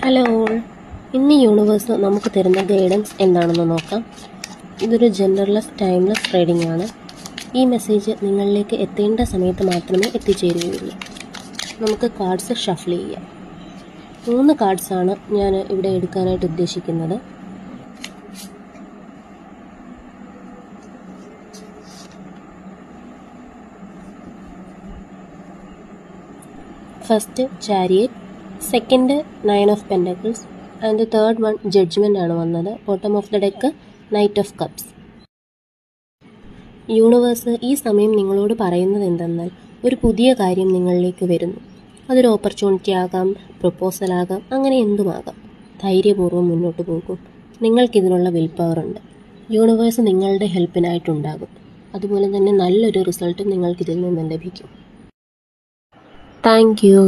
Hello all, ഇന്ന് universe നമുക്ക് തരുന്ന ഗൈഡൻസ് എന്താണെന്ന് നോക്കാം. ഇതൊരു ജെൻഡർലെസ് ടൈംലെസ് റീഡിംഗ് ആണ്. ഈ മെസ്സേജ് നിങ്ങളിലേക്ക് എത്തേണ്ട സമയത്ത് മാത്രമേ എത്തിച്ചേരുകയുള്ളൂ. നമുക്ക് കാർഡ്സ് ഷഫിൾ ചെയ്യാം. 3 കാർഡ്സാണ് ഞാൻ ഇവിടെ എടുക്കാനായിട്ട് ഉദ്ദേശിക്കുന്നത്. First chariot, second 9 of pentacles and third one judgement ആണ് വന്നത്. Bottom of the deck knight of cups. Universe ഈ സമയം നിങ്ങളോട് പറയുന്നത് എന്തെന്നാൽ ഒരു പുതിയ കാര്യം നിങ്ങളിലേക്ക് വരുന്നു. അതൊരു ഓപ്പർച്യൂണിറ്റി ആകാം, പ്രൊപ്പോസൽ ആകാം, അങ്ങനെ എന്തുമാകാം. ധൈര്യപൂർവ്വം മുന്നോട്ട് പോകും. നിങ്ങൾക്കിതിനുള്ള വിൽ പവർ ഉണ്ട്. യൂണിവേഴ്സ് നിങ്ങളുടെ ഹെൽപ്പിനായിട്ടുണ്ടാകും. അതുപോലെ തന്നെ നല്ലൊരു റിസൾട്ട് നിങ്ങൾക്കിതിൽ നിന്ന് ലഭിക്കും. Thank you.